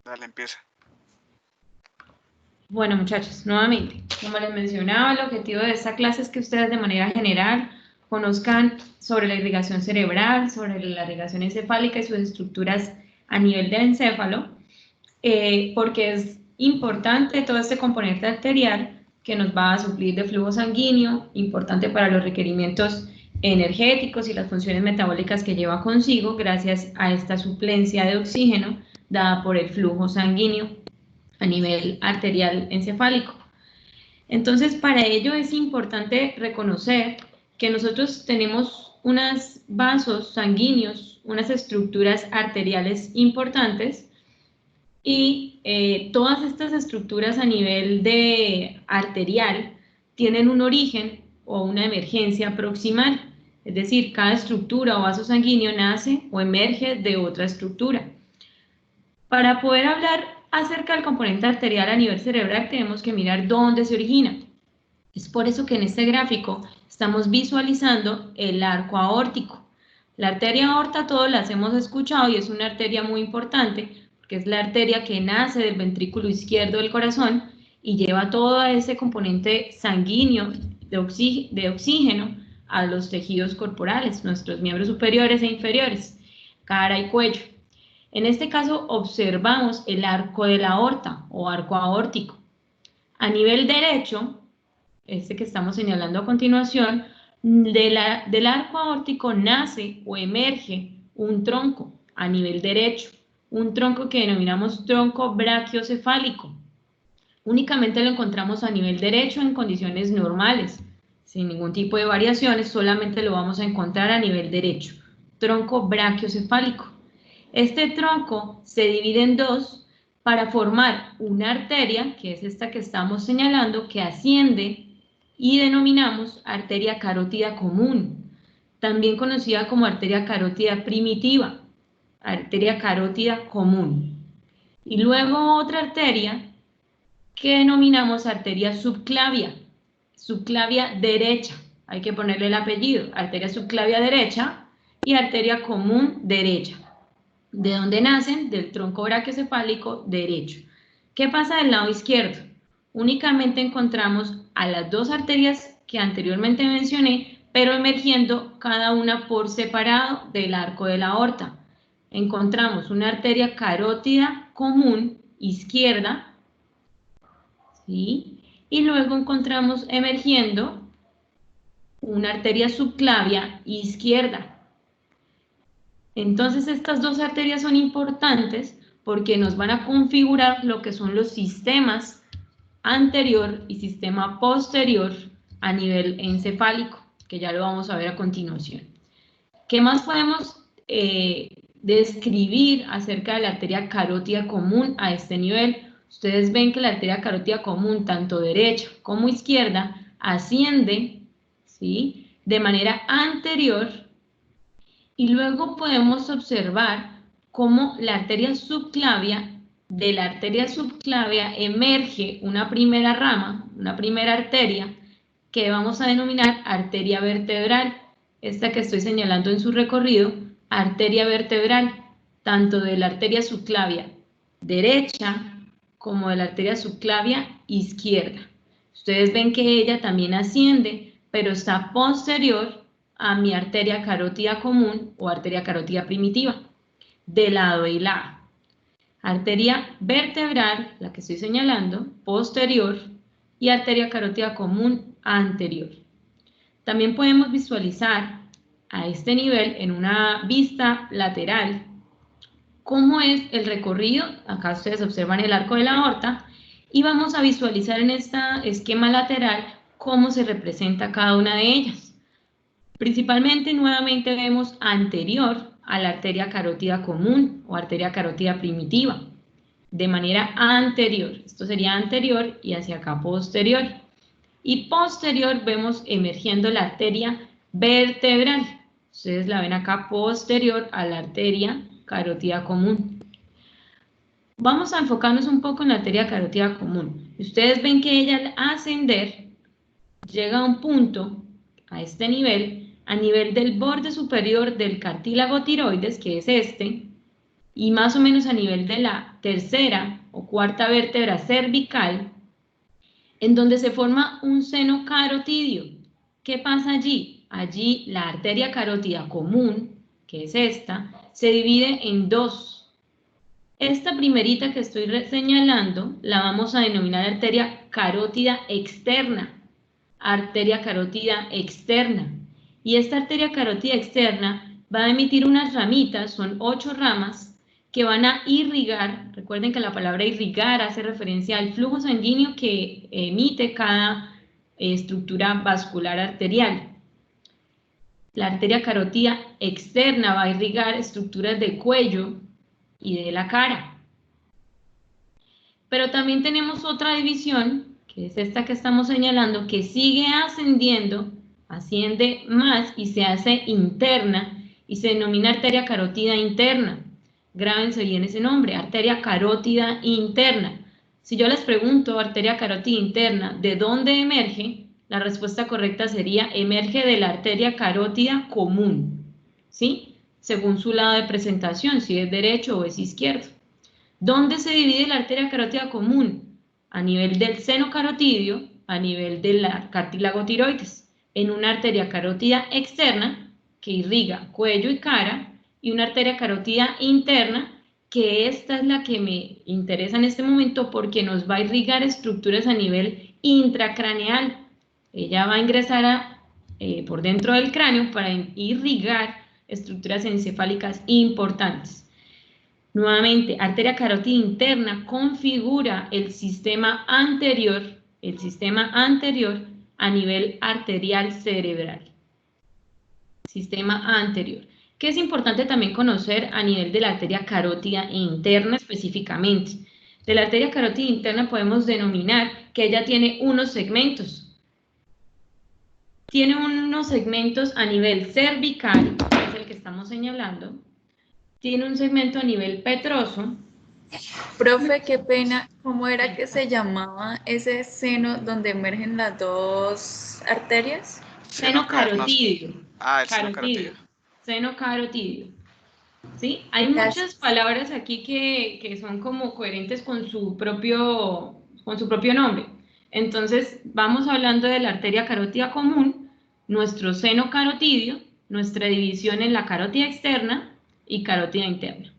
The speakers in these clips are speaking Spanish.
Dale, empieza. Bueno, muchachos, nuevamente, como les mencionaba, el objetivo de esta clase es que ustedes de manera general conozcan sobre la irrigación cerebral, sobre la irrigación encefálica y sus estructuras a nivel del encéfalo, porque es importante todo este componente arterial que nos va a suplir de flujo sanguíneo, importante para los requerimientos energéticos y las funciones metabólicas que lleva consigo gracias a esta suplencia de oxígeno dada por el flujo sanguíneo a nivel arterial encefálico. Entonces, para ello es importante reconocer que nosotros tenemos unos vasos sanguíneos, unas estructuras arteriales importantes y todas estas estructuras a nivel de arterial tienen un origen o una emergencia proximal, es decir, cada estructura o vaso sanguíneo nace o emerge de otra estructura. Para poder hablar acerca del componente arterial a nivel cerebral tenemos que mirar dónde se origina. Es por eso que en este gráfico estamos visualizando el arco aórtico. La arteria aorta todos las hemos escuchado y es una arteria muy importante porque es la arteria que nace del ventrículo izquierdo del corazón y lleva todo ese componente sanguíneo de oxígeno a los tejidos corporales, nuestros miembros superiores e inferiores, cara y cuello. En este caso observamos el arco de la aorta o arco aórtico. A nivel derecho, este que estamos señalando a continuación, del arco aórtico nace o emerge un tronco a nivel derecho, un tronco que denominamos tronco brachiocefálico. Únicamente lo encontramos a nivel derecho en condiciones normales, sin ningún tipo de variaciones, solamente lo vamos a encontrar a nivel derecho, tronco brachiocefálico. Este tronco se divide en dos para formar una arteria, que es esta que estamos señalando, que asciende y denominamos arteria carótida común, también conocida como arteria carótida primitiva, arteria carótida común. Y luego otra arteria que denominamos arteria subclavia, subclavia derecha, hay que ponerle el apellido, arteria subclavia derecha y arteria común derecha. ¿De dónde nacen? Del tronco brachiocefálico derecho. ¿Qué pasa del lado izquierdo? Únicamente encontramos a las dos arterias que anteriormente mencioné, pero emergiendo cada una por separado del arco de la aorta. Encontramos una arteria carótida común izquierda, ¿sí? Y luego encontramos emergiendo una arteria subclavia izquierda. Entonces estas dos arterias son importantes porque nos van a configurar lo que son los sistemas anterior y sistema posterior a nivel encefálico, que ya lo vamos a ver a continuación. ¿Qué más podemos describir acerca de la arteria carótida común a este nivel? Ustedes ven que la arteria carótida común, tanto derecha como izquierda, asciende, ¿sí?, de manera anterior. Y luego podemos observar cómo la arteria subclavia, de la arteria subclavia emerge una primera rama, una primera arteria, que vamos a denominar arteria vertebral. Esta que estoy señalando en su recorrido, arteria vertebral, tanto de la arteria subclavia derecha como de la arteria subclavia izquierda. Ustedes ven que ella también asciende, pero está posterior a mi arteria carótida común o arteria carótida primitiva, de lado y lado. Arteria vertebral, la que estoy señalando, posterior, y arteria carótida común anterior. También podemos visualizar a este nivel, en una vista lateral, cómo es el recorrido. Acá ustedes observan el arco de la aorta, y vamos a visualizar en este esquema lateral cómo se representa cada una de ellas. Principalmente, nuevamente vemos anterior a la arteria carótida común o arteria carótida primitiva, de manera anterior. Esto sería anterior y hacia acá posterior. Y posterior vemos emergiendo la arteria vertebral. Ustedes la ven acá posterior a la arteria carótida común. Vamos a enfocarnos un poco en la arteria carótida común. Ustedes ven que ella al ascender llega a un punto, a este nivel, a nivel del borde superior del cartílago tiroides, que es este, y más o menos a nivel de la tercera o cuarta vértebra cervical, en donde se forma un seno carotidio. ¿Qué pasa allí? Allí la arteria carótida común, que es esta, se divide en dos. Esta primerita que estoy señalando la vamos a denominar arteria carótida externa. Arteria carótida externa. Y esta arteria carótida externa va a emitir unas ramitas, son 8 ramas, que van a irrigar. Recuerden que la palabra irrigar hace referencia al flujo sanguíneo que emite cada estructura vascular arterial. La arteria carótida externa va a irrigar estructuras del cuello y de la cara. Pero también tenemos otra división, que es esta que estamos señalando, que sigue ascendiendo, asciende más y se hace interna y se denomina arteria carótida interna. Grábense bien ese nombre, arteria carótida interna. Si yo les pregunto, arteria carótida interna, ¿de dónde emerge? La respuesta correcta sería, emerge de la arteria carótida común, ¿sí? Según su lado de presentación, si es derecho o es izquierdo. ¿Dónde se divide la arteria carótida común? A nivel del seno carotidio, a nivel del cartílago tiroides, en una arteria carótida externa que irriga cuello y cara, y una arteria carótida interna, que esta es la que me interesa en este momento porque nos va a irrigar estructuras a nivel intracraneal. Ella va a ingresar por dentro del cráneo para irrigar estructuras encefálicas importantes. Nuevamente, arteria carótida interna configura el sistema anterior a nivel arterial cerebral. Sistema anterior. Que es importante también conocer a nivel de la arteria carótida interna específicamente. De la arteria carótida interna podemos denominar que ella tiene unos segmentos. Tiene unos segmentos a nivel cervical, que es el que estamos señalando. Tiene un segmento a nivel petroso. Profe, qué pena, ¿cómo era que se llamaba ese seno donde emergen las dos arterias? Seno carotidio. El seno carotidio. Seno carotidio. ¿Sí? Hay muchas palabras aquí que son como coherentes con su propio nombre. Entonces, vamos hablando de la arteria carótida común, nuestro seno carotidio, nuestra división en la carótida externa y carótida interna.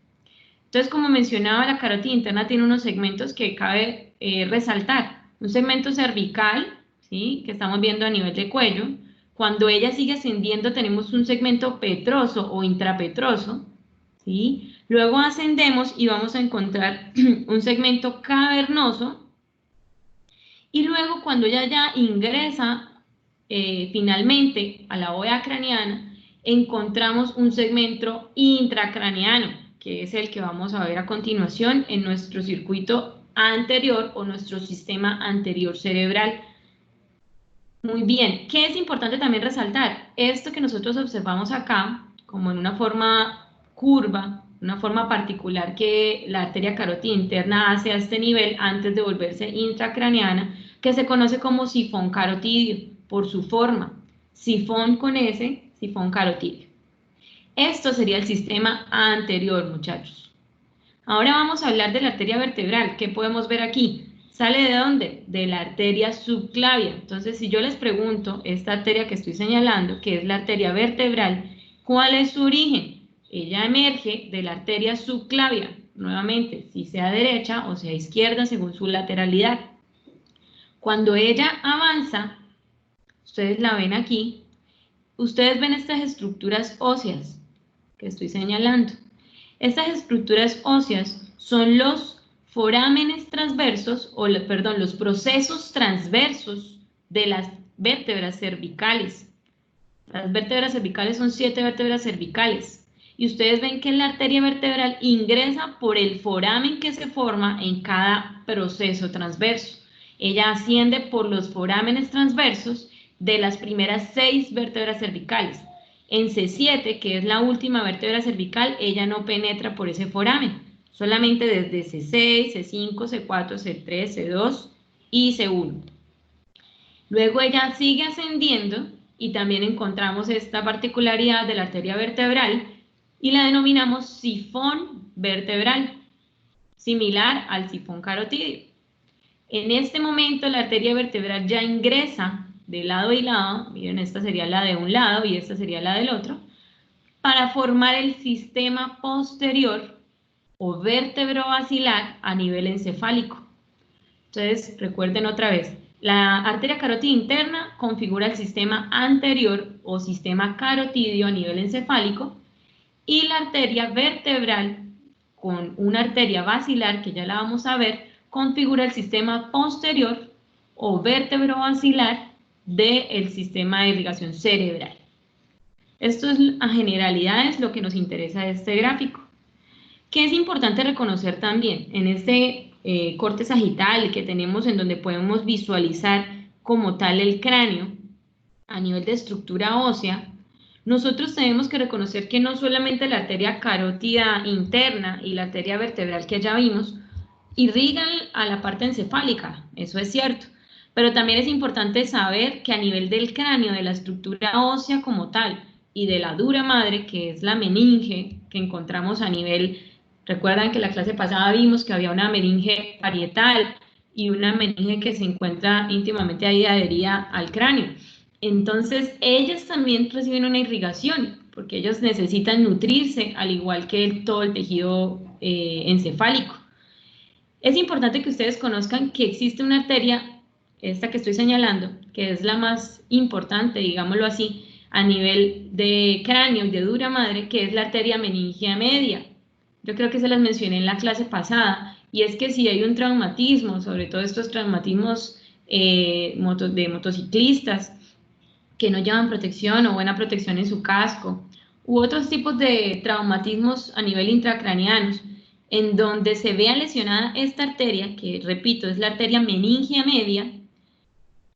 Entonces, como mencionaba, la carótida interna tiene unos segmentos que cabe resaltar. Un segmento cervical, ¿sí?, que estamos viendo a nivel de cuello. Cuando ella sigue ascendiendo, tenemos un segmento petroso o intrapetroso, ¿sí? Luego ascendemos y vamos a encontrar un segmento cavernoso. Y luego, cuando ella ya ingresa finalmente a la bóveda craneana, encontramos un segmento intracraneano, que es el que vamos a ver a continuación en nuestro circuito anterior o nuestro sistema anterior cerebral. Muy bien, ¿qué es importante también resaltar? Esto que nosotros observamos acá, como en una forma curva, una forma particular que la arteria carótida interna hace a este nivel antes de volverse intracraneana, que se conoce como sifón carotidio, por su forma. Sifón con S, sifón carotidio. Esto sería el sistema anterior, muchachos. Ahora vamos a hablar de la arteria vertebral. ¿Qué podemos ver aquí? ¿Sale de dónde? De la arteria subclavia. Entonces, si yo les pregunto, esta arteria que estoy señalando, que es la arteria vertebral, ¿cuál es su origen? Ella emerge de la arteria subclavia. Nuevamente, si sea derecha o sea izquierda, según su lateralidad. Cuando ella avanza, ustedes la ven aquí, ustedes ven estas estructuras óseas que estoy señalando. Estas estructuras óseas son los forámenes transversos, los procesos transversos de las vértebras cervicales. Las vértebras cervicales son 7 vértebras cervicales. Y ustedes ven que la arteria vertebral ingresa por el foramen que se forma en cada proceso transverso. Ella asciende por los forámenes transversos de las primeras 6 vértebras cervicales. En C7, que es la última vértebra cervical, ella no penetra por ese foramen, solamente desde C6, C5, C4, C3, C2 y C1. Luego ella sigue ascendiendo y también encontramos esta particularidad de la arteria vertebral, y la denominamos sifón vertebral, similar al sifón carotídeo. En este momento la arteria vertebral ya ingresa de lado y lado, miren, esta sería la de un lado y esta sería la del otro, para formar el sistema posterior o vértebro-basilar a nivel encefálico. Entonces, recuerden otra vez, la arteria carótida interna configura el sistema anterior o sistema carotidio a nivel encefálico y la arteria vertebral con una arteria basilar, que ya la vamos a ver, configura el sistema posterior o vértebro-basilar del sistema de irrigación cerebral. Esto es a generalidades lo que nos interesa de este gráfico. ¿Qué es importante reconocer también? En este corte sagital que tenemos en donde podemos visualizar como tal el cráneo a nivel de estructura ósea, nosotros tenemos que reconocer que no solamente la arteria carótida interna y la arteria vertebral que ya vimos irrigan a la parte encefálica, eso es cierto, pero también es importante saber que a nivel del cráneo, de la estructura ósea como tal y de la dura madre, que es la meninge que encontramos a nivel, recuerdan que la clase pasada vimos que había una meninge parietal y una meninge que se encuentra íntimamente ahí adherida al cráneo. Entonces, ellas también reciben una irrigación, porque ellos necesitan nutrirse, al igual que todo el tejido encefálico. Es importante que ustedes conozcan que existe una arteria, esta que estoy señalando, que es la más importante, digámoslo así, a nivel de cráneo y de dura madre, que es la arteria meningea media. Yo creo que se las mencioné en la clase pasada, y es que si hay un traumatismo, sobre todo estos traumatismos de motociclistas, que no llevan protección o buena protección en su casco, u otros tipos de traumatismos a nivel intracraneanos, en donde se vea lesionada esta arteria, que repito, es la arteria meningea media,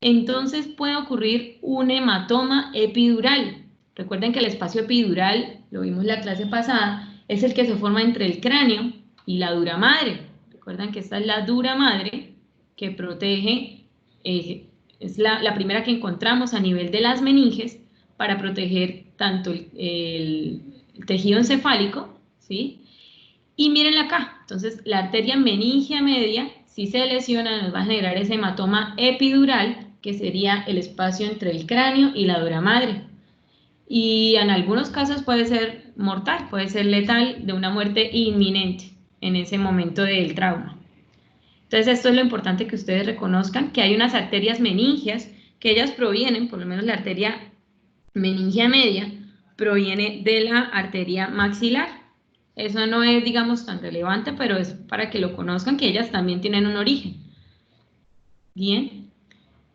entonces puede ocurrir un hematoma epidural. Recuerden que el espacio epidural, lo vimos en la clase pasada, es el que se forma entre el cráneo y la dura madre. Recuerden que esta es la dura madre que protege, es la primera que encontramos a nivel de las meninges para proteger tanto el tejido encefálico, ¿sí? Y mírenla acá, entonces la arteria meningea media, si se lesiona, nos va a generar ese hematoma epidural, que sería el espacio entre el cráneo y la dura madre. Y en algunos casos puede ser mortal, puede ser letal, de una muerte inminente en ese momento del trauma. Entonces esto es lo importante que ustedes reconozcan, que hay unas arterias meningeas que ellas provienen, por lo menos la arteria meningea media, proviene de la arteria maxilar. Eso no es, digamos, tan relevante, pero es para que lo conozcan, que ellas también tienen un origen. Bien,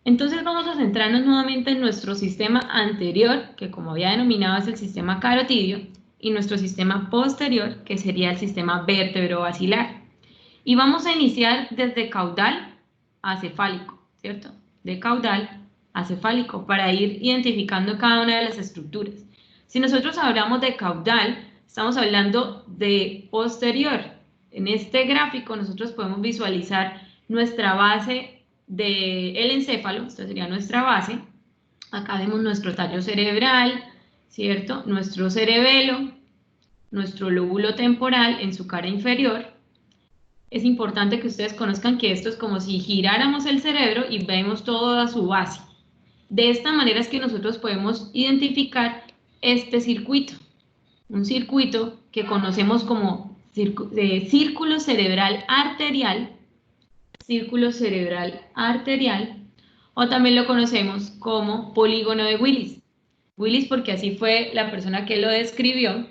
entonces vamos a centrarnos nuevamente en nuestro sistema anterior, que como había denominado es el sistema carotidio, y nuestro sistema posterior, que sería el sistema vértebro-basilar. Y vamos a iniciar desde caudal a cefálico, ¿cierto? De caudal a cefálico, para ir identificando cada una de las estructuras. Si nosotros hablamos de caudal, estamos hablando de posterior. En este gráfico nosotros podemos visualizar nuestra base del encéfalo, esta sería nuestra base. Acá vemos nuestro tallo cerebral, ¿cierto? Nuestro cerebelo, nuestro lóbulo temporal en su cara inferior. Es importante que ustedes conozcan que esto es como si giráramos el cerebro y vemos toda su base. De esta manera es que nosotros podemos identificar este circuito, un circuito que conocemos como círculo cerebral arterial, o también lo conocemos como polígono de Willis. Willis porque así fue la persona que lo describió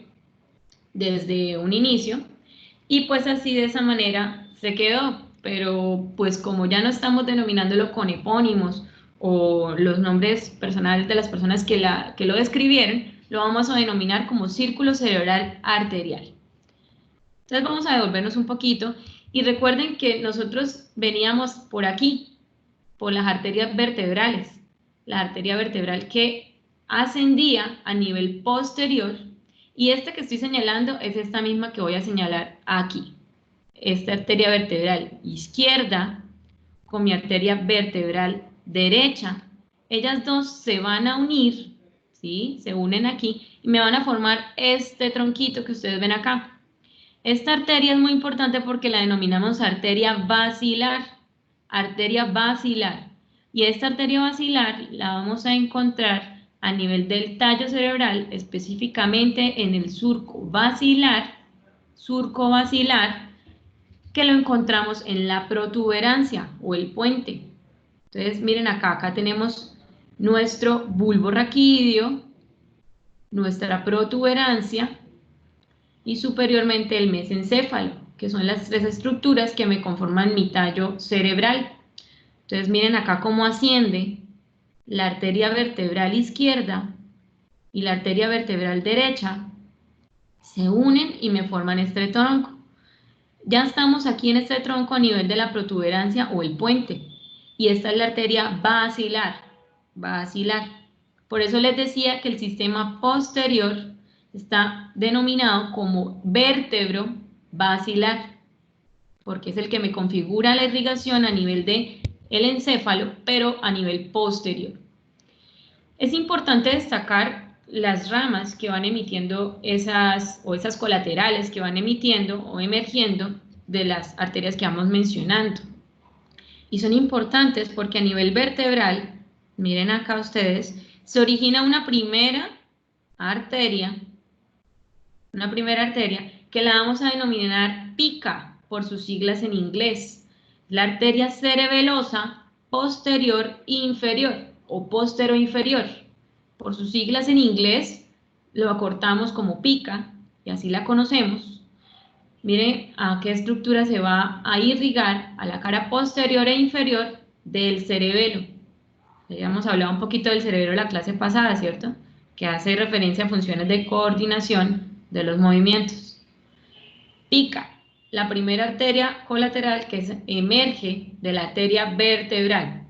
desde un inicio, y pues así de esa manera se quedó, pero pues como ya no estamos denominándolo con epónimos o los nombres personales de las personas que lo describieron, lo vamos a denominar como círculo cerebral arterial. Entonces vamos a devolvernos un poquito y recuerden que nosotros veníamos por aquí, por las arterias vertebrales, la arteria vertebral que ascendía a nivel posterior, y esta que estoy señalando es esta misma que voy a señalar aquí. Esta arteria vertebral izquierda con mi arteria vertebral derecha, ellas dos se van a unir, ¿sí? Se unen aquí y me van a formar este tronquito que ustedes ven acá. Esta arteria es muy importante porque la denominamos arteria basilar. Arteria basilar. Y esta arteria basilar la vamos a encontrar a nivel del tallo cerebral, específicamente en el surco basilar, que lo encontramos en la protuberancia o el puente. Entonces, miren acá tenemos nuestro bulbo raquídeo, nuestra protuberancia y superiormente el mesencéfalo, que son las tres estructuras que me conforman mi tallo cerebral. Entonces, miren acá cómo asciende la arteria vertebral izquierda y la arteria vertebral derecha, se unen y me forman este tronco. Ya estamos aquí en este tronco a nivel de la protuberancia o el puente. Y esta es la arteria basilar. Por eso les decía que el sistema posterior está denominado como vértebro basilar, porque es el que me configura la irrigación a nivel de el encéfalo, pero a nivel posterior. Es importante destacar las ramas que van emitiendo esas colaterales que van emitiendo o emergiendo de las arterias que vamos mencionando. Y son importantes porque a nivel vertebral, miren acá ustedes, se origina una primera arteria que la vamos a denominar PICA por sus siglas en inglés, la arteria cerebelosa posterior inferior o postero-inferior. Por sus siglas en inglés lo acortamos como PICA y así la conocemos. Miren a qué estructura se va a irrigar a la cara posterior e inferior del cerebelo. Ya habíamos hablado un poquito del cerebelo en la clase pasada, ¿cierto? Que hace referencia a funciones de coordinación de los movimientos. PICA, la primera arteria colateral que emerge de la arteria vertebral.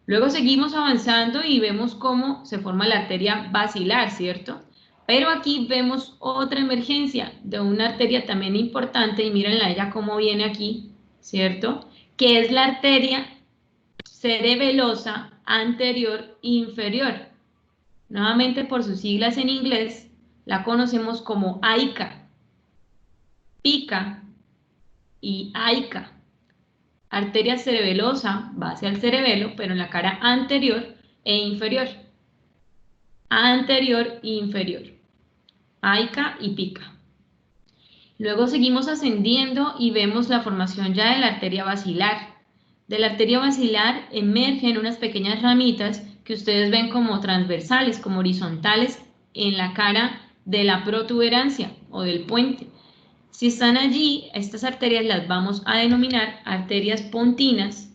Luego seguimos avanzando y vemos cómo se forma la arteria basilar, ¿cierto? Pero aquí vemos otra emergencia de una arteria también importante y mírenla ella cómo viene aquí, ¿cierto? Que es la arteria cerebelosa anterior inferior. Nuevamente por sus siglas en inglés la conocemos como AICA, PICA y AICA. Arteria cerebelosa va hacia el cerebelo, pero en la cara anterior e inferior. Anterior e inferior. AICA y PICA. Luego seguimos ascendiendo y vemos la formación ya de la arteria basilar. De la arteria basilar emergen unas pequeñas ramitas que ustedes ven como transversales, como horizontales en la cara de la protuberancia o del puente. Si están allí, estas arterias las vamos a denominar arterias pontinas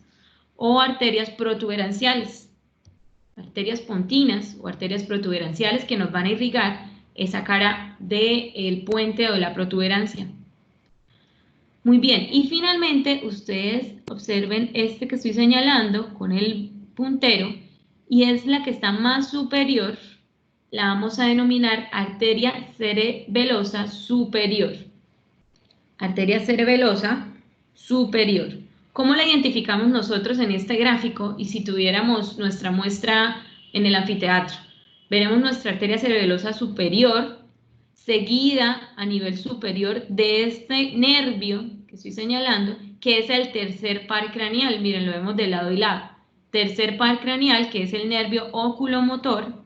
o arterias protuberanciales. Arterias pontinas o arterias protuberanciales que nos van a irrigar esa cara del puente o de la protuberancia. Muy bien, y finalmente ustedes observen este que estoy señalando con el puntero y es la que está más superior, la vamos a denominar arteria cerebelosa superior. Arteria cerebelosa superior. ¿Cómo la identificamos nosotros en este gráfico? Y si tuviéramos nuestra muestra en el anfiteatro, veremos nuestra arteria cerebelosa superior, seguida a nivel superior de este nervio que estoy señalando, que es el tercer par craneal. Miren, lo vemos de lado y lado. Tercer par craneal, que es el nervio oculomotor.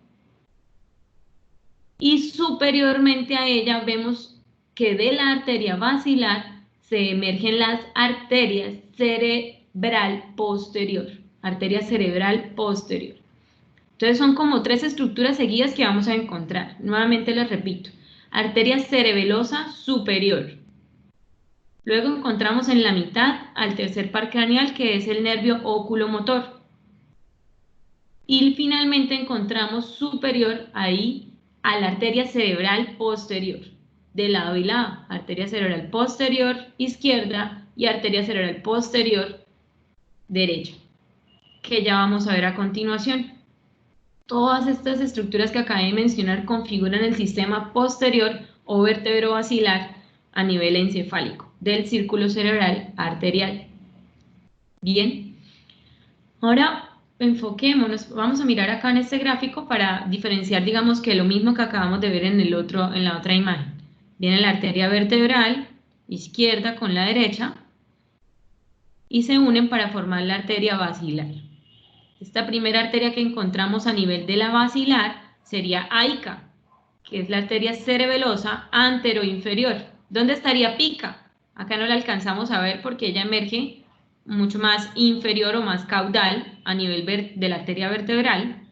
Y superiormente a ella vemos que de la arteria basilar se emergen las arterias cerebral posterior. Arteria cerebral posterior. Entonces son como tres estructuras seguidas que vamos a encontrar. Nuevamente les repito. Arteria cerebelosa superior. Luego encontramos en la mitad al tercer par craneal, que es el nervio oculomotor. Y finalmente encontramos superior ahí a la arteria cerebral posterior, de lado y lado, arteria cerebral posterior izquierda y arteria cerebral posterior derecha, que ya vamos a ver a continuación. Todas estas estructuras que acabé de mencionar configuran el sistema posterior o vertebrovasilar a nivel encefálico del círculo cerebral arterial. Bien, ahora enfoquémonos, vamos a mirar acá en este gráfico para diferenciar, digamos, que lo mismo que acabamos de ver en la otra imagen. Viene la arteria vertebral izquierda con la derecha y se unen para formar la arteria basilar. Esta primera arteria que encontramos a nivel de la basilar sería AICA, que es la arteria cerebelosa anteroinferior. ¿Dónde estaría PICA? Acá no la alcanzamos a ver porque ella emerge mucho más inferior o más caudal a nivel de la arteria vertebral.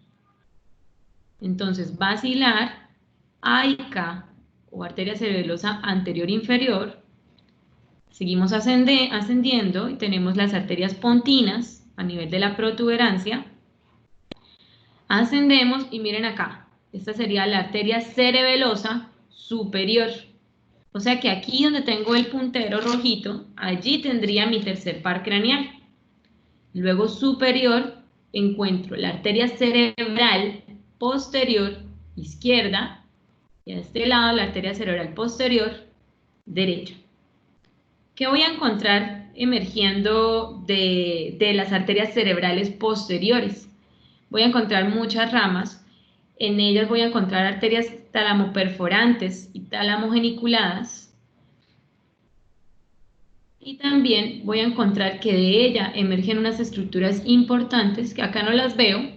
Entonces, basilar, AICA o arteria cerebelosa anterior inferior. Seguimos ascendiendo y tenemos las arterias pontinas a nivel de la protuberancia. Ascendemos y miren acá, esta sería la arteria cerebelosa superior. O sea que aquí donde tengo el puntero rojito, allí tendría mi tercer par craneal. Luego superior encuentro la arteria cerebral posterior izquierda y a este lado la arteria cerebral posterior derecha. ¿Qué voy a encontrar emergiendo de las arterias cerebrales posteriores? Voy a encontrar muchas ramas. En ellas voy a encontrar arterias talamoperforantes y talamogeniculadas. Y también voy a encontrar que de ella emergen unas estructuras importantes, que acá no las veo,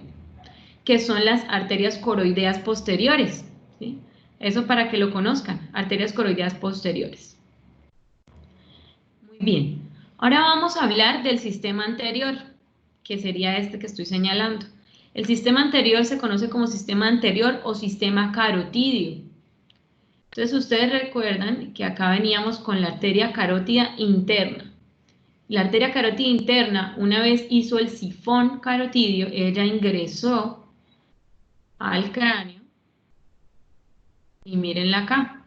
que son las arterias coroideas posteriores, ¿sí? Eso para que lo conozcan, arterias coroideas posteriores. Muy bien, ahora vamos a hablar del sistema anterior, que sería este que estoy señalando. El sistema anterior se conoce como sistema anterior o sistema carotídeo. Entonces ustedes recuerdan que acá veníamos con la arteria carótida interna. La arteria carótida interna, una vez hizo el sifón carotídeo, ella ingresó al cráneo. Y mírenla acá,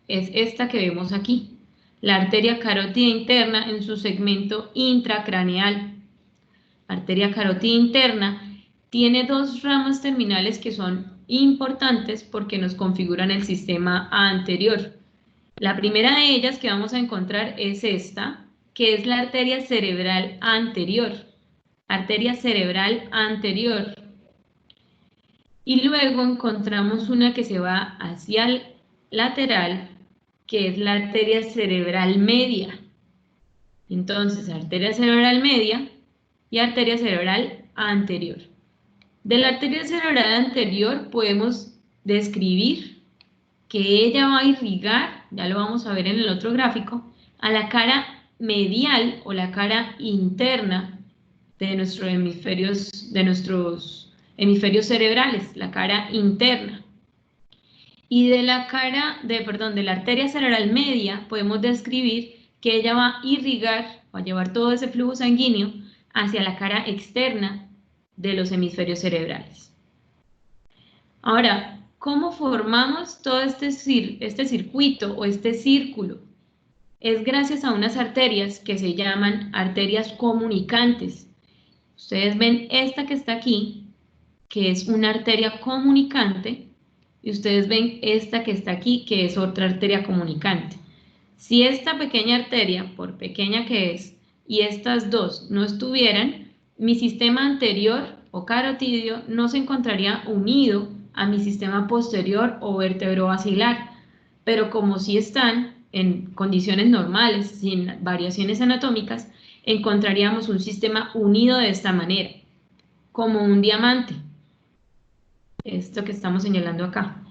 es esta que vemos aquí, la arteria carótida interna en su segmento intracraneal. La arteria carótida interna tiene dos ramas terminales que son importantes porque nos configuran el sistema anterior. La primera de ellas que vamos a encontrar es esta, que es la arteria cerebral anterior. Arteria cerebral anterior. Y luego encontramos una que se va hacia el lateral, que es la arteria cerebral media. Entonces, arteria cerebral media y arteria cerebral anterior. De la arteria cerebral anterior podemos describir que ella va a irrigar, ya lo vamos a ver en el otro gráfico, a la cara medial o la cara interna de nuestros hemisferios cerebrales, la cara interna. Y de la de la arteria cerebral media podemos describir que ella va a irrigar, va a llevar todo ese flujo sanguíneo hacia la cara externa de los hemisferios cerebrales. Ahora, ¿cómo formamos todo este circuito o este círculo? Es gracias a unas arterias que se llaman arterias comunicantes. Ustedes ven esta que está aquí, que es una arteria comunicante, y ustedes ven esta que está aquí, que es otra arteria comunicante. Si esta pequeña arteria, por pequeña que es, y estas dos no estuvieran, mi sistema anterior o carotídeo no se encontraría unido a mi sistema posterior o vertebrobasilar, pero como sí están en condiciones normales, sin variaciones anatómicas, encontraríamos un sistema unido de esta manera, como un diamante. Esto que estamos señalando acá,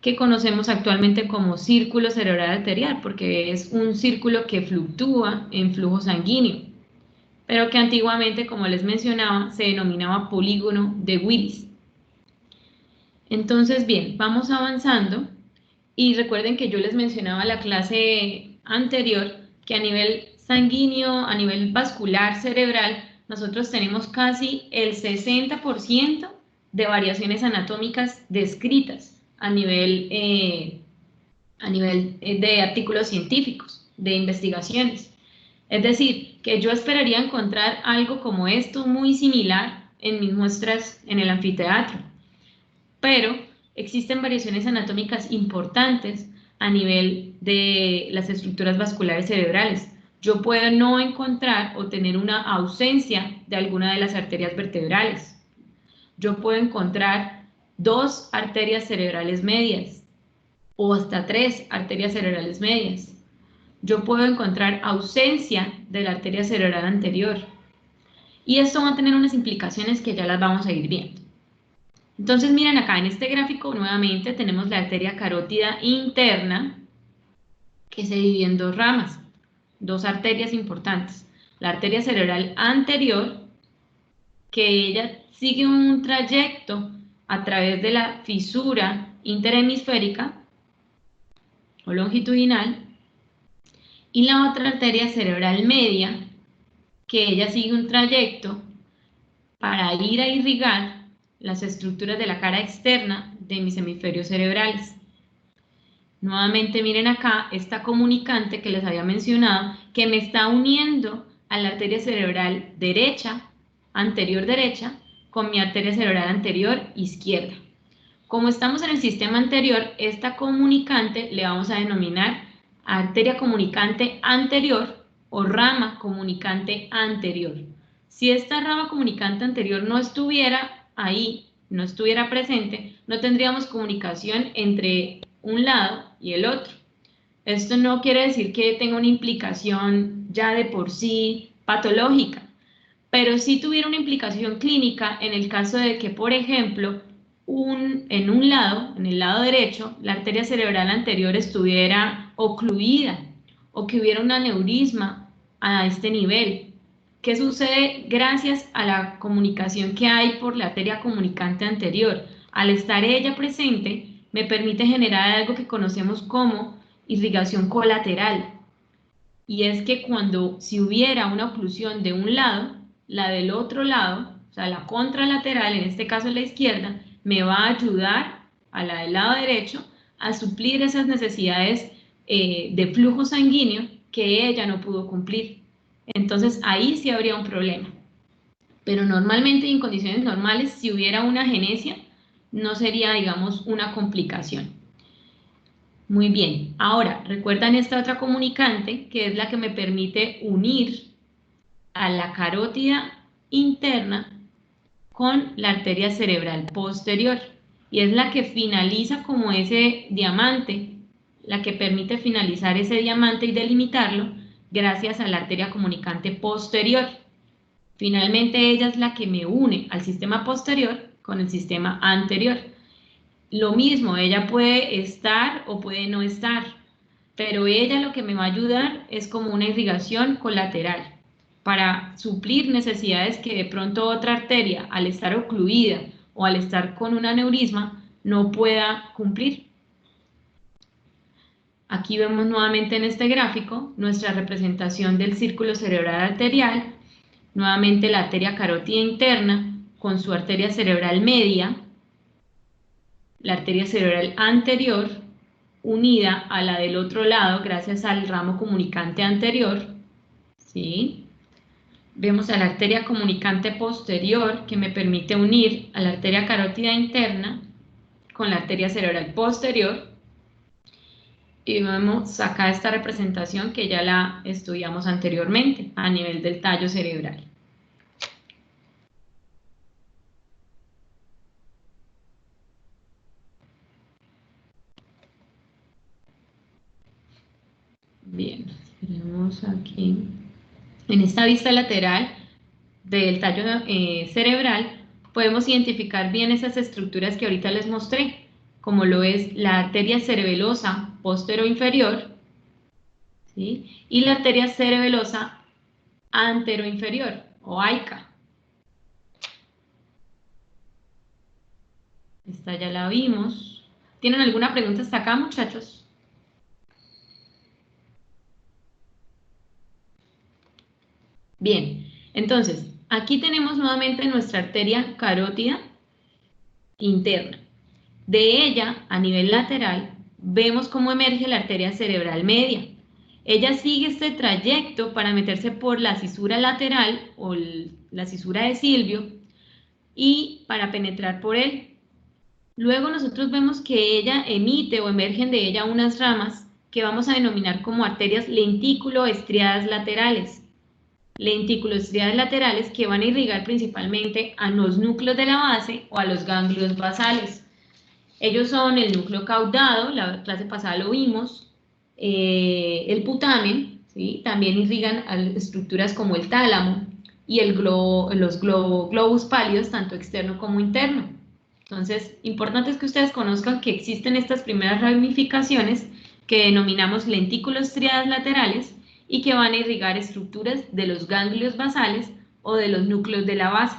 que conocemos actualmente como círculo cerebral arterial, porque es un círculo que fluctúa en flujo sanguíneo, pero que antiguamente, como les mencionaba, se denominaba polígono de Willis. Entonces, bien, vamos avanzando y recuerden que yo les mencionaba la clase anterior que a nivel sanguíneo, a nivel vascular cerebral, nosotros tenemos casi el 60% de variaciones anatómicas descritas a nivel de artículos científicos, de investigaciones. Es decir, que yo esperaría encontrar algo como esto muy similar en mis muestras en el anfiteatro, pero existen variaciones anatómicas importantes a nivel de las estructuras vasculares cerebrales. yo puedo no encontrar o tener una ausencia de alguna de las arterias vertebrales. Yo puedo encontrar 2 arterias cerebrales medias o hasta 3 arterias cerebrales medias. Yo puedo encontrar ausencia de la arteria cerebral anterior. Y esto va a tener unas implicaciones que ya las vamos a ir viendo. Entonces miren acá en este gráfico nuevamente tenemos la arteria carótida interna que se divide en 2 ramas, 2 arterias importantes. La arteria cerebral anterior, que ella sigue un trayecto a través de la fisura interhemisférica o longitudinal, y la otra arteria cerebral media, que ella sigue un trayecto para ir a irrigar las estructuras de la cara externa de mis hemisferios cerebrales. Nuevamente miren acá esta comunicante que les había mencionado, que me está uniendo a la arteria cerebral derecha, anterior derecha, con mi arteria cerebral anterior izquierda. Como estamos en el sistema anterior, esta comunicante le vamos a denominar arteria comunicante anterior o rama comunicante anterior. Si esta rama comunicante anterior no estuviera ahí, no estuviera presente, no tendríamos comunicación entre un lado y el otro. Esto no quiere decir que tenga una implicación ya de por sí patológica, pero sí tuviera una implicación clínica en el caso de que, por ejemplo, en un lado, en el lado derecho, la arteria cerebral anterior estuviera ocluida o que hubiera un aneurisma a este nivel. ¿Qué sucede gracias a la comunicación que hay por la arteria comunicante anterior? Al estar ella presente, me permite generar algo que conocemos como irrigación colateral. Y es que si hubiera una oclusión de un lado, la del otro lado, o sea, la contralateral, en este caso la izquierda, me va a ayudar a la del lado derecho a suplir esas necesidades de flujo sanguíneo que ella no pudo cumplir. Entonces ahí sí habría un problema. Pero normalmente y en condiciones normales, si hubiera una agenesia, no sería, digamos, una complicación. Muy bien, ahora, ¿recuerdan esta otra comunicante que es la que me permite unir a la carótida interna con la arteria cerebral posterior? Y es la que finaliza como ese diamante, la que permite finalizar ese diamante y delimitarlo gracias a la arteria comunicante posterior. Finalmente ella es la que me une al sistema posterior con el sistema anterior. Lo mismo, ella puede estar o puede no estar, pero ella lo que me va a ayudar es como una irrigación colateral para suplir necesidades que de pronto otra arteria, al estar ocluida o al estar con un aneurisma, no pueda cumplir. Aquí vemos nuevamente en este gráfico nuestra representación del círculo cerebral arterial, nuevamente la arteria carótida interna con su arteria cerebral media, la arteria cerebral anterior unida a la del otro lado gracias al ramo comunicante anterior, ¿sí? Vemos a la arteria comunicante posterior que me permite unir a la arteria carótida interna con la arteria cerebral posterior, y vemos acá esta representación que ya la estudiamos anteriormente a nivel del tallo cerebral. Bien, tenemos aquí, en esta vista lateral del tallo cerebral, podemos identificar bien esas estructuras que ahorita les mostré, como lo es la arteria cerebelosa posterior-inferior, ¿sí? Y la arteria cerebelosa anteroinferior, o AICA. Esta ya la vimos. ¿Tienen alguna pregunta hasta acá, muchachos? Bien, entonces, aquí tenemos nuevamente nuestra arteria carótida interna. De ella, a nivel lateral, vemos cómo emerge la arteria cerebral media. Ella sigue este trayecto para meterse por la cisura lateral o la cisura de Silvio y para penetrar por él. Luego nosotros vemos que ella emite o emergen de ella unas ramas que vamos a denominar como arterias lentículo-estriadas laterales. Lentículo-estriadas laterales que van a irrigar principalmente a los núcleos de la base o a los ganglios basales. Ellos son el núcleo caudado, la clase pasada lo vimos, el putamen, ¿sí? También irrigan a estructuras como el tálamo y los globus pálidos, tanto externo como interno. Entonces, importante es que ustedes conozcan que existen estas primeras ramificaciones que denominamos lentículos estriadas laterales y que van a irrigar estructuras de los ganglios basales o de los núcleos de la base.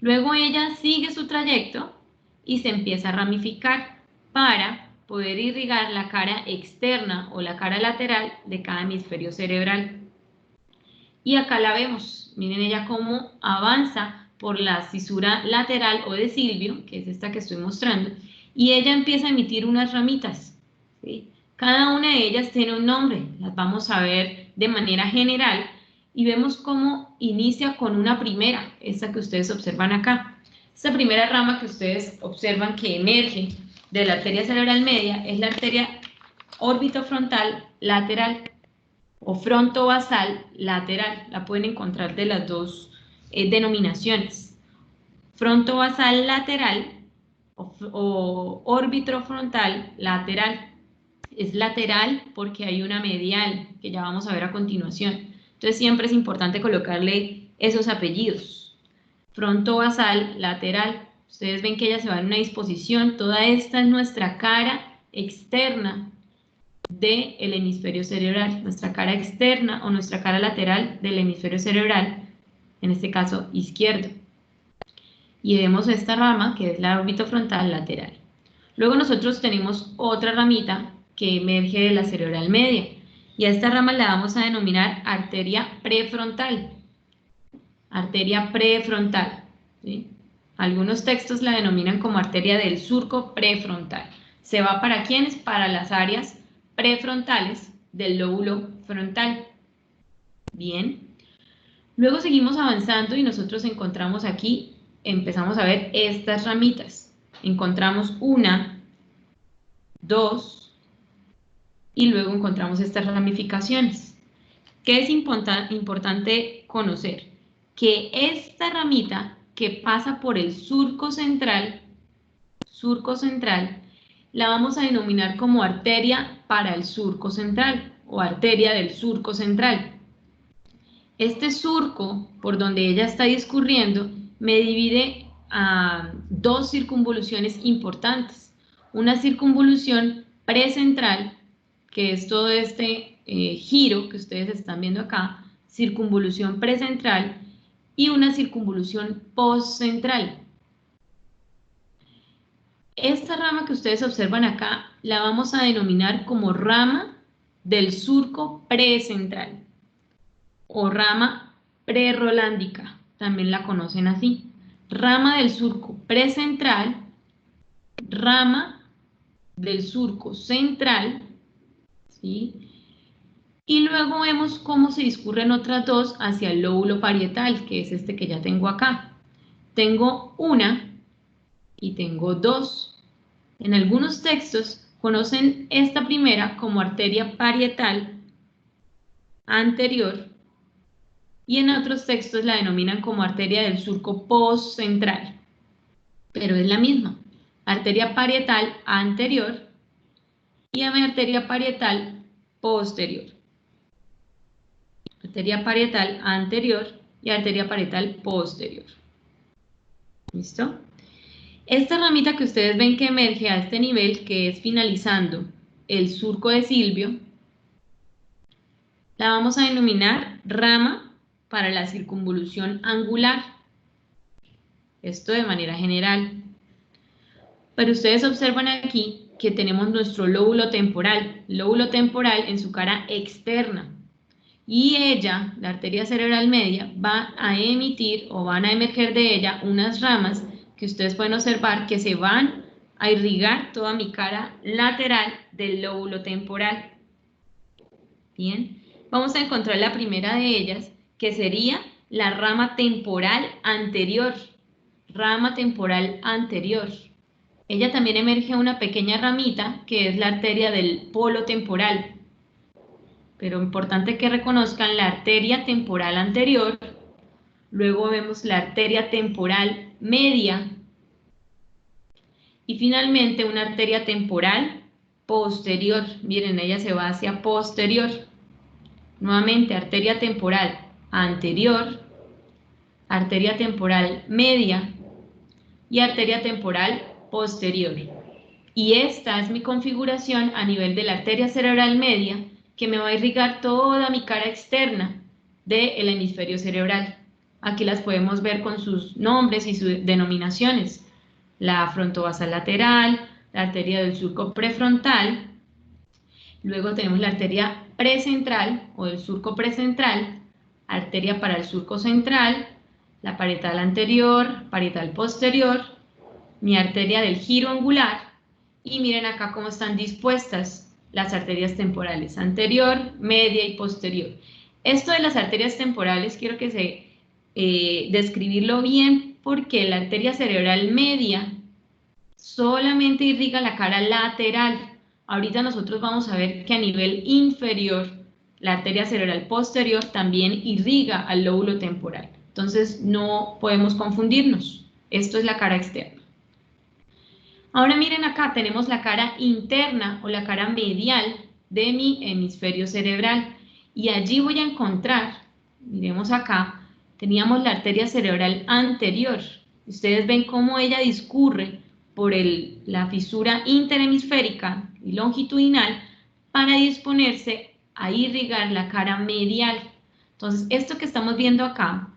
Luego ella sigue su trayecto y se empieza a ramificar para poder irrigar la cara externa o la cara lateral de cada hemisferio cerebral. Y acá la vemos, miren ella cómo avanza por la cisura lateral o de Silvio, que es esta que estoy mostrando, y ella empieza a emitir unas ramitas, ¿sí? Cada una de ellas tiene un nombre, las vamos a ver de manera general, y vemos cómo inicia con una primera, esta que ustedes observan acá. Esta primera rama que ustedes observan que emerge de la arteria cerebral media es la arteria órbitofrontal lateral o frontovasal lateral. La pueden encontrar de las dos denominaciones. Frontovasal lateral o órbitofrontal lateral. Es lateral porque hay una medial que ya vamos a ver a continuación. Entonces siempre es importante colocarle esos apellidos. Frontovasal lateral. Ustedes ven que ella se va en una disposición. Toda esta es nuestra cara externa del hemisferio cerebral, nuestra cara externa o nuestra cara lateral del hemisferio cerebral, en este caso izquierdo. Y vemos esta rama que es la orbitofrontal lateral. Luego nosotros tenemos otra ramita que emerge de la cerebral media y a esta rama la vamos a denominar arteria prefrontal. Arteria prefrontal, ¿sí? Algunos textos la denominan como arteria del surco prefrontal. ¿Se va para quiénes? Para las áreas prefrontales del lóbulo frontal. Bien. Luego seguimos avanzando y nosotros encontramos aquí, empezamos a ver estas ramitas. Encontramos una, dos, y luego encontramos estas ramificaciones. ¿Qué es importante conocer? Que esta ramita que pasa por el surco central, la vamos a denominar como arteria para el surco central o arteria del surco central. Este surco, por donde ella está discurriendo, me divide a dos circunvoluciones importantes. Una circunvolución precentral, que es todo este giro que ustedes están viendo acá, circunvolución precentral, y una circunvolución postcentral. Esta rama que ustedes observan acá la vamos a denominar como rama del surco precentral o rama prerolándica, también la conocen así. Rama del surco precentral, rama del surco central, ¿sí? Y luego vemos cómo se discurren otras dos hacia el lóbulo parietal, que es este que ya tengo acá. Tengo una y tengo dos. En algunos textos conocen esta primera como arteria parietal anterior y en otros textos la denominan como arteria del surco postcentral, pero es la misma, arteria parietal anterior y arteria parietal posterior. Arteria parietal anterior y arteria parietal posterior. ¿Listo? Esta ramita que ustedes ven que emerge a este nivel, que es finalizando el surco de Silvio, la vamos a denominar rama para la circunvolución angular. Esto de manera general. Pero ustedes observan aquí que tenemos nuestro lóbulo temporal en su cara externa. Y ella, la arteria cerebral media, va a emitir o van a emerger de ella unas ramas que ustedes pueden observar que se van a irrigar toda mi cara lateral del lóbulo temporal. Bien, vamos a encontrar la primera de ellas, que sería la rama temporal anterior. Rama temporal anterior. ella también emerge una pequeña ramita que es la arteria del polo temporal. Pero importante que reconozcan la arteria temporal anterior, luego vemos la arteria temporal media y finalmente una arteria temporal posterior. Miren, ella se va hacia posterior. Nuevamente, arteria temporal anterior, arteria temporal media y arteria temporal posterior. Y esta es mi configuración a nivel de la arteria cerebral media, que me va a irrigar toda mi cara externa del hemisferio cerebral. Aquí las podemos ver con sus nombres y sus denominaciones. La frontovasal lateral, la arteria del surco prefrontal. Luego tenemos la arteria precentral o del surco precentral, arteria para el surco central, la parietal anterior, parietal posterior, mi arteria del giro angular. Y miren acá cómo están dispuestas las arterias temporales, anterior, media y posterior. Esto de las arterias temporales quiero que describirlo bien, porque la arteria cerebral media solamente irriga la cara lateral. Ahorita nosotros vamos a ver que a nivel inferior, la arteria cerebral posterior también irriga al lóbulo temporal. Entonces no podemos confundirnos. Esto es la cara externa. Ahora miren acá, tenemos la cara interna o la cara medial de mi hemisferio cerebral. Y allí voy a encontrar, miremos acá, teníamos la arteria cerebral anterior. Ustedes ven cómo ella discurre por la fisura interhemisférica y longitudinal para disponerse a irrigar la cara medial. Entonces, esto que estamos viendo acá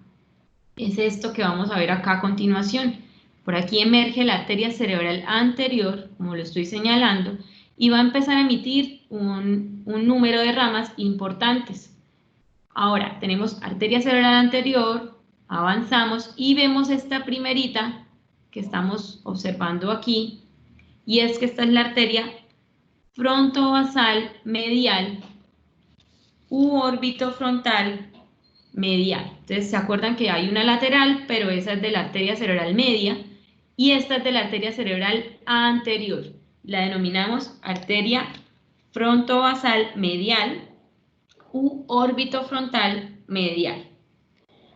es esto que vamos a ver acá a continuación. Por aquí emerge la arteria cerebral anterior, como lo estoy señalando, y va a empezar a emitir un número de ramas importantes. Ahora, tenemos arteria cerebral anterior, avanzamos y vemos esta primerita que estamos observando aquí, y es que esta es la arteria frontovasal medial u órbito frontal medial. Entonces, ¿se acuerdan que hay una lateral, pero esa es de la arteria cerebral media, y esta es de la arteria cerebral anterior? La denominamos arteria frontovasal medial u órbito frontal medial.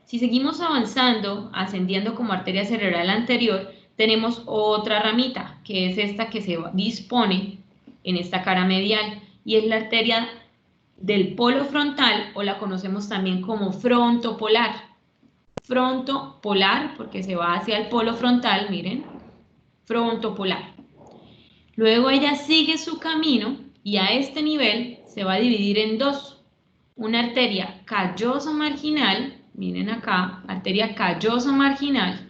Si seguimos avanzando, ascendiendo como arteria cerebral anterior, tenemos otra ramita, que es esta que se dispone en esta cara medial, y es la arteria del polo frontal, o la conocemos también como frontopolar. Frontopolar, porque se va hacia el polo frontal, miren, frontopolar. Luego ella sigue su camino y a este nivel se va a dividir en dos. Una arteria calloso marginal, miren acá, arteria calloso marginal,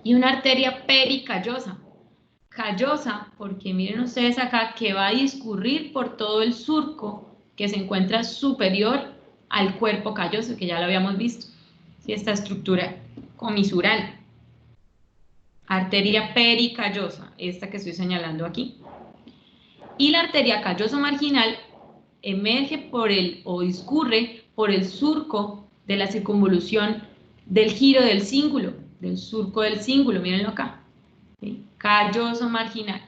y una arteria pericallosa. Callosa, porque miren ustedes acá que va a discurrir por todo el surco que se encuentra superior al cuerpo calloso, que ya lo habíamos visto. ¿Sí? Esta estructura comisural. Arteria pericallosa, esta que estoy señalando aquí. Y la arteria calloso marginal emerge o discurre por el surco de la circunvolución del giro del cíngulo, del surco del cíngulo, mírenlo acá. ¿Sí? Calloso marginal.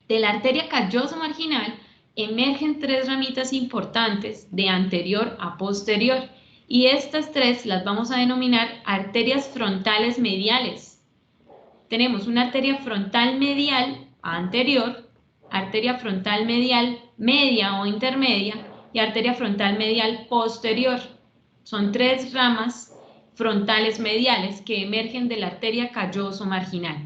De la arteria calloso marginal emergen tres ramitas importantes de anterior a posterior, y estas tres las vamos a denominar arterias frontales mediales. Tenemos una arteria frontal medial anterior, arteria frontal medial media o intermedia y arteria frontal medial posterior. Son tres ramas frontales mediales que emergen de la arteria calloso marginal.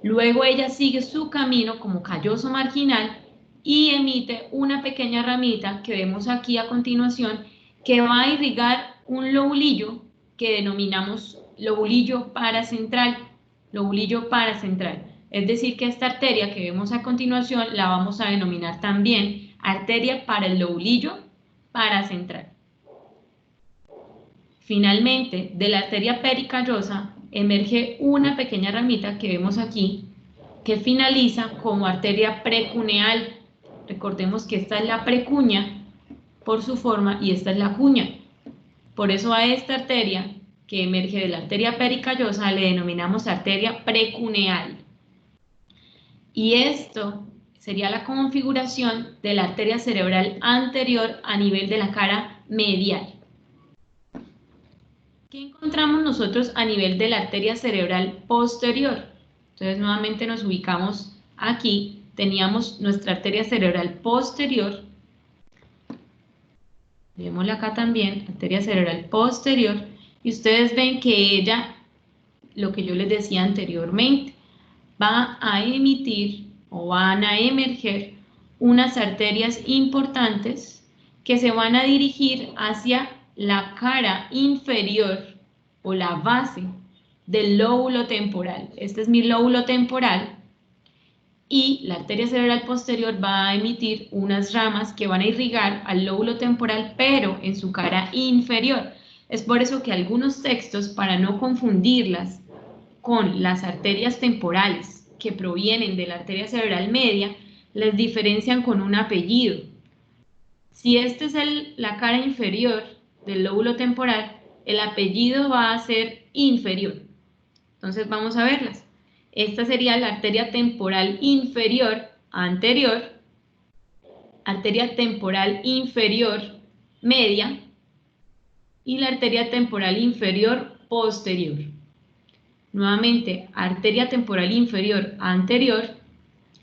Luego ella sigue su camino como calloso marginal y emite una pequeña ramita que vemos aquí a continuación, que va a irrigar un lobulillo que denominamos lobulillo paracentral. Lobulillo paracentral. Es decir, que esta arteria que vemos a continuación la vamos a denominar también arteria para el lobulillo paracentral. Finalmente, de la arteria pericallosa emerge una pequeña ramita que vemos aquí, que finaliza como arteria precuneal. Recordemos que esta es la precuña por su forma y esta es la cuña. Por eso a esta arteria que emerge de la arteria pericallosa le denominamos arteria precuneal. Y esto sería la configuración de la arteria cerebral anterior a nivel de la cara medial. ¿Qué encontramos nosotros a nivel de la arteria cerebral posterior? Entonces nuevamente nos ubicamos aquí, teníamos nuestra arteria cerebral posterior, vémosla acá también, arteria cerebral posterior, y ustedes ven que ella, lo que yo les decía anteriormente, va a emitir o van a emerger unas arterias importantes que se van a dirigir hacia la cara inferior o la base del lóbulo temporal. Este es mi lóbulo temporal y la arteria cerebral posterior va a emitir unas ramas que van a irrigar al lóbulo temporal, pero en su cara inferior. Es por eso que algunos textos, para no confundirlas con las arterias temporales que provienen de la arteria cerebral media, les diferencian con un apellido. Si esta es la cara inferior del lóbulo temporal, el apellido va a ser inferior. Entonces vamos a verlas. Esta sería la arteria temporal inferior anterior, arteria temporal inferior media y la arteria temporal inferior posterior. Nuevamente, arteria temporal inferior anterior,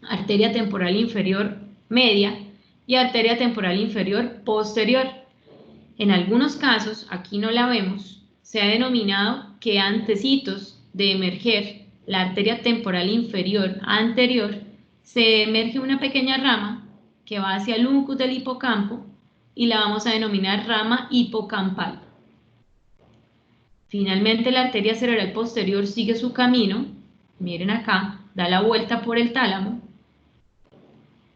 arteria temporal inferior media y arteria temporal inferior posterior. En algunos casos, aquí no la vemos, se ha denominado que antecitos de emerger la arteria temporal inferior anterior, se emerge una pequeña rama que va hacia el uncus del hipocampo y la vamos a denominar rama hipocampal. Finalmente, la arteria cerebral posterior sigue su camino, miren acá, da la vuelta por el tálamo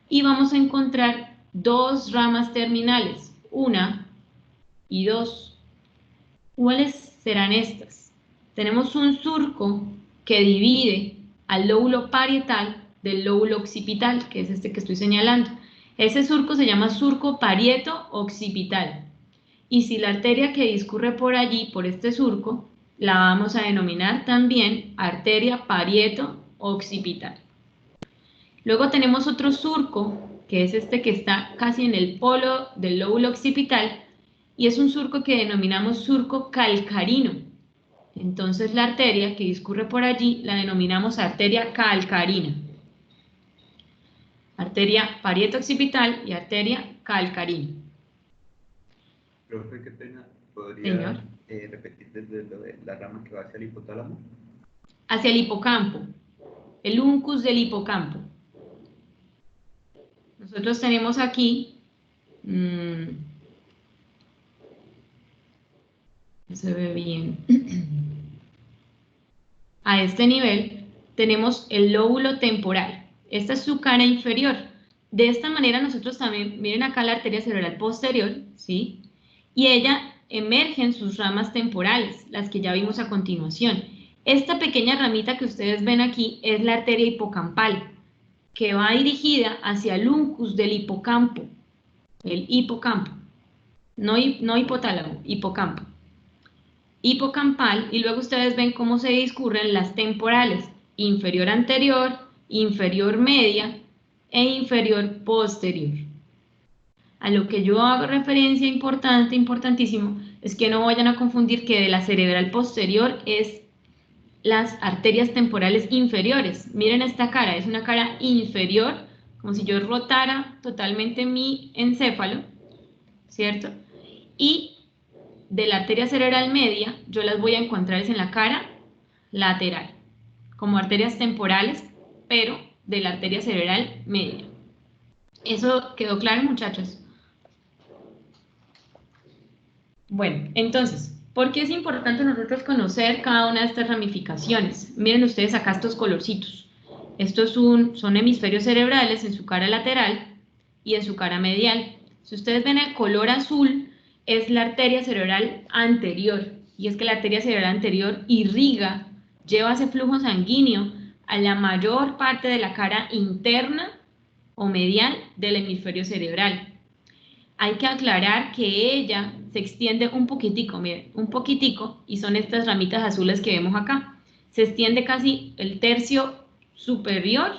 y vamos a encontrar dos ramas terminales, una y dos. ¿Cuáles serán estas? Tenemos un surco que divide al lóbulo parietal del lóbulo occipital, que es este que estoy señalando. Ese surco se llama surco parieto-occipital. Y si la arteria que discurre por allí, por este surco, la vamos a denominar también arteria parieto-occipital. Luego tenemos otro surco, que es este que está casi en el polo del lóbulo occipital, y es un surco que denominamos surco calcarino. Entonces la arteria que discurre por allí la denominamos arteria calcarina. Arteria parieto-occipital y arteria calcarina. Profe, qué pena, ¿podría repetir desde lo de la rama que va hacia el hipotálamo? Hacia el hipocampo, el uncus del hipocampo. Nosotros tenemos aquí, no se ve bien, a este nivel tenemos el lóbulo temporal. Esta es su cara inferior. De esta manera nosotros también, miren acá la arteria cerebral posterior, ¿sí? Y ella emerge en sus ramas temporales, las que ya vimos a continuación. Esta pequeña ramita que ustedes ven aquí es la arteria hipocampal, que va dirigida hacia el uncus del hipocampo, el hipocampo, no hipotálamo, hipocampo. Hipocampal, y luego ustedes ven cómo se discurren las temporales, inferior anterior, inferior media e inferior posterior. A lo que yo hago referencia importantísimo, es que no vayan a confundir que de la cerebral posterior es las arterias temporales inferiores. Miren esta cara, es una cara inferior, como si yo rotara totalmente mi encéfalo, ¿cierto? Y de la arteria cerebral media, yo las voy a encontrar en la cara lateral, como arterias temporales, pero de la arteria cerebral media. ¿Eso quedó claro, muchachos? Bueno, entonces, ¿por qué es importante nosotros conocer cada una de estas ramificaciones? Miren ustedes acá estos colorcitos. Estos son hemisferios cerebrales en su cara lateral y en su cara medial. Si ustedes ven el color azul, es la arteria cerebral anterior. Y es que la arteria cerebral anterior irriga, lleva ese flujo sanguíneo a la mayor parte de la cara interna o medial del hemisferio cerebral. Hay que aclarar que ella se extiende un poquitico, miren, un poquitico, y son estas ramitas azules que vemos acá. Se extiende casi el tercio superior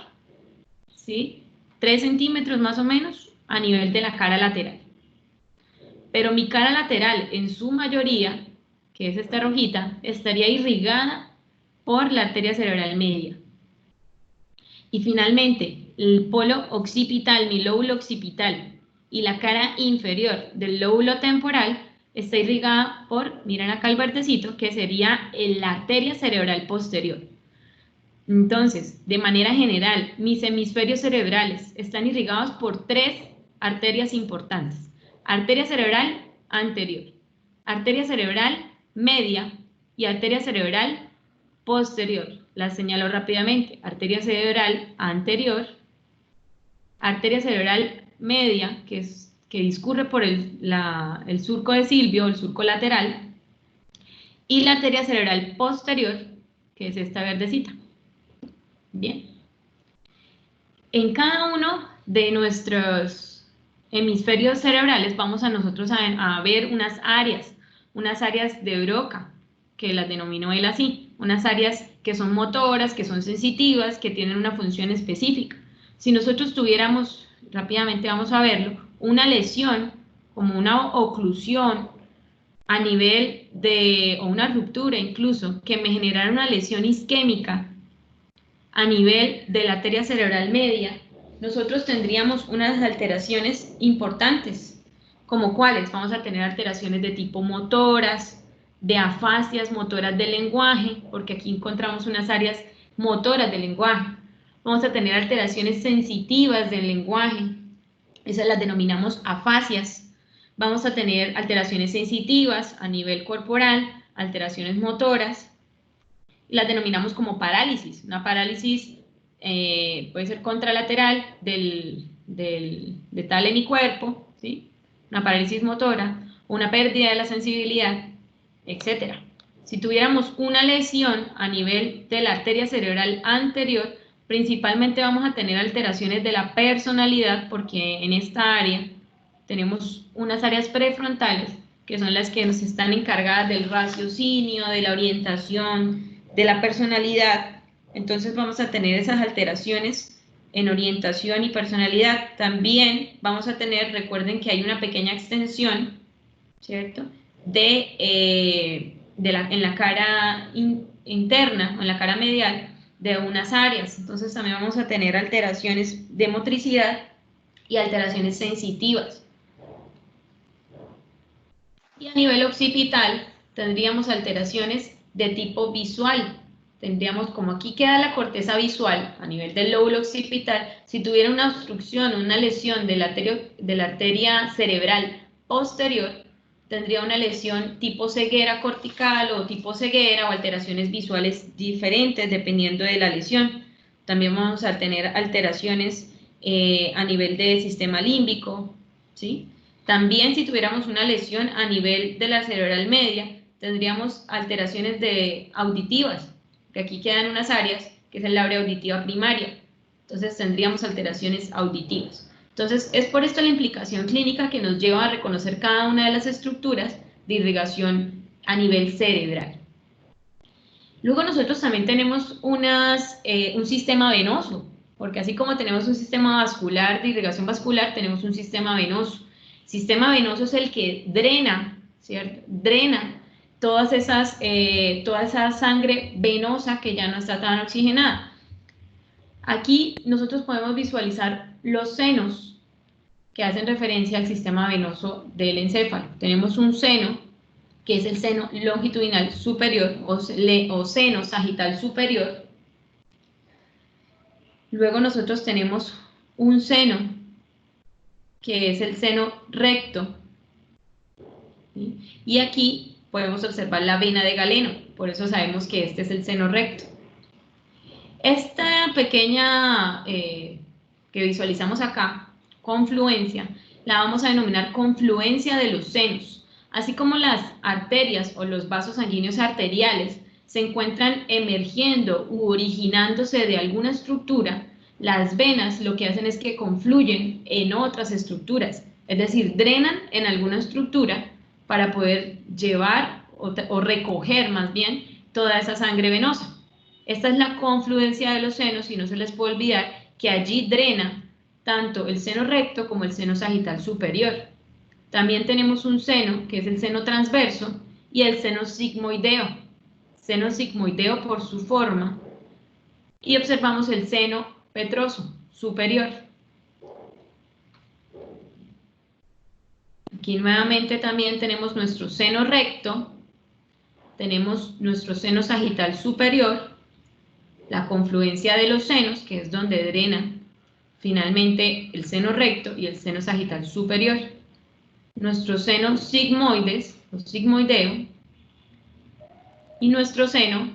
¿sí? 3 centímetros más o menos a nivel de la cara lateral. Pero mi cara lateral, en su mayoría, que es esta rojita, estaría irrigada por la arteria cerebral media. Y finalmente, el polo occipital, mi lóbulo occipital, y la cara inferior del lóbulo temporal está irrigada por, miren acá el verdecito, que sería la arteria cerebral posterior. Entonces, de manera general, mis hemisferios cerebrales están irrigados por 3 arterias importantes. Arteria cerebral anterior, arteria cerebral media y arteria cerebral posterior. Las señalo rápidamente. Arteria cerebral anterior, arteria cerebral media, que discurre por el surco de Silvio, el surco lateral, y la arteria cerebral posterior, que es esta verdecita. Bien. En cada uno de nuestros hemisferios cerebrales vamos a nosotros a ver unas áreas de Broca, que las denominó él así, unas áreas que son motoras, que son sensitivas, que tienen una función específica. Si nosotros tuviéramos, rápidamente vamos a verlo, una lesión, como una oclusión a nivel o una ruptura incluso, que me generara una lesión isquémica a nivel de la arteria cerebral media, nosotros tendríamos unas alteraciones importantes, como cuáles. Vamos a tener alteraciones de tipo motoras, de afasias motoras del lenguaje, porque aquí encontramos unas áreas motoras del lenguaje. Vamos a tener alteraciones sensitivas del lenguaje, esas las denominamos afasias. Vamos a tener alteraciones sensitivas a nivel corporal, alteraciones motoras, las denominamos como parálisis. Una parálisis puede ser contralateral de tal en mi cuerpo, ¿sí? Una parálisis motora, una pérdida de la sensibilidad, etc. Si tuviéramos una lesión a nivel de la arteria cerebral anterior, principalmente vamos a tener alteraciones de la personalidad, porque en esta área tenemos unas áreas prefrontales que son las que nos están encargadas del raciocinio, de la orientación, de la personalidad. Entonces vamos a tener esas alteraciones en orientación y personalidad. También vamos a tener, recuerden que hay una pequeña extensión, ¿cierto?, en la cara interna o en la cara medial de unas áreas. Entonces también vamos a tener alteraciones de motricidad y alteraciones sensitivas. Y a nivel occipital tendríamos alteraciones de tipo visual. Tendríamos, como aquí queda la corteza visual a nivel del lóbulo occipital, si tuviera una obstrucción o una lesión de la arteria cerebral posterior, tendría una lesión tipo ceguera cortical o tipo ceguera, o alteraciones visuales diferentes dependiendo de la lesión. También vamos a tener alteraciones a nivel del sistema límbico, ¿sí? También, si tuviéramos una lesión a nivel de la cerebral media, tendríamos alteraciones auditivas, que aquí quedan unas áreas, que es el área auditiva primaria. Entonces tendríamos alteraciones auditivas. Entonces es por esto la implicación clínica que nos lleva a reconocer cada una de las estructuras de irrigación a nivel cerebral. Luego nosotros también tenemos un sistema venoso, porque así como tenemos un sistema vascular de irrigación vascular, tenemos un sistema venoso. Sistema venoso es el que drena, ¿cierto? Drena toda esa sangre venosa que ya no está tan oxigenada. Aquí nosotros podemos visualizar los senos que hacen referencia al sistema venoso del encéfalo. Tenemos un seno, que es el seno longitudinal superior o seno sagital superior. Luego nosotros tenemos un seno, que es el seno recto, ¿sí? Y aquí podemos observar la vena de Galeno, por eso sabemos que este es el seno recto. Esta pequeña que visualizamos acá, confluencia, la vamos a denominar confluencia de los senos. Así como las arterias o los vasos sanguíneos arteriales se encuentran emergiendo u originándose de alguna estructura, las venas lo que hacen es que confluyen en otras estructuras, es decir, drenan en alguna estructura para poder llevar o recoger más bien toda esa sangre venosa. Esta es la confluencia de los senos y no se les puede olvidar que allí drena tanto el seno recto como el seno sagital superior. También tenemos un seno, que es el seno transverso, y el seno sigmoideo. Seno sigmoideo por su forma. Y observamos el seno petroso superior. Aquí nuevamente también tenemos nuestro seno recto, tenemos nuestro seno sagital superior, la confluencia de los senos, que es donde drenan finalmente el seno recto y el seno sagital superior. Nuestros senos sigmoides, o sigmoideo, y nuestro seno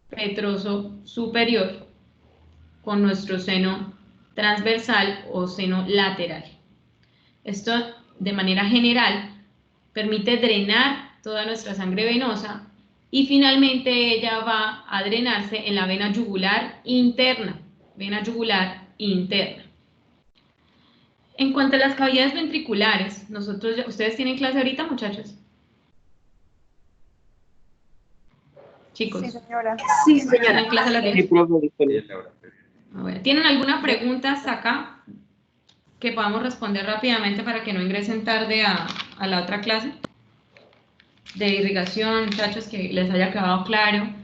petroso superior con nuestro seno transversal o seno lateral. Esto, de manera general, permite drenar toda nuestra sangre venosa y finalmente ella va a drenarse en la vena yugular interna. Vena yugular interna. En cuanto a las cavidades ventriculares, ¿ustedes tienen clase ahorita, muchachos? Chicos. Sí, señora. Sí, señora. ¿Tienen clase a las 10? Sí, profe. A ver, ¿tienen alguna pregunta hasta acá que podamos responder rápidamente para que no ingresen tarde a la otra clase? De irrigación, muchachos, que les haya quedado claro.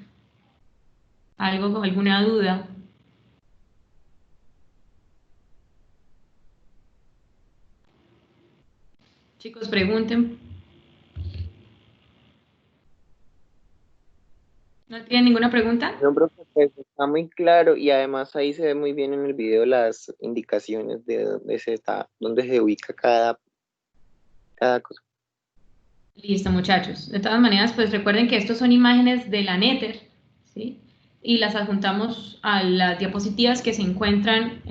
¿Algo con alguna duda? Chicos, pregunten. ¿No tienen ninguna pregunta? No, profe, pues está muy claro y además ahí se ve muy bien en el video las indicaciones de dónde se ubica cada cosa. Listo, muchachos. De todas maneras, pues recuerden que estos son imágenes de la Néter, ¿sí? Y las adjuntamos a las diapositivas que se encuentran en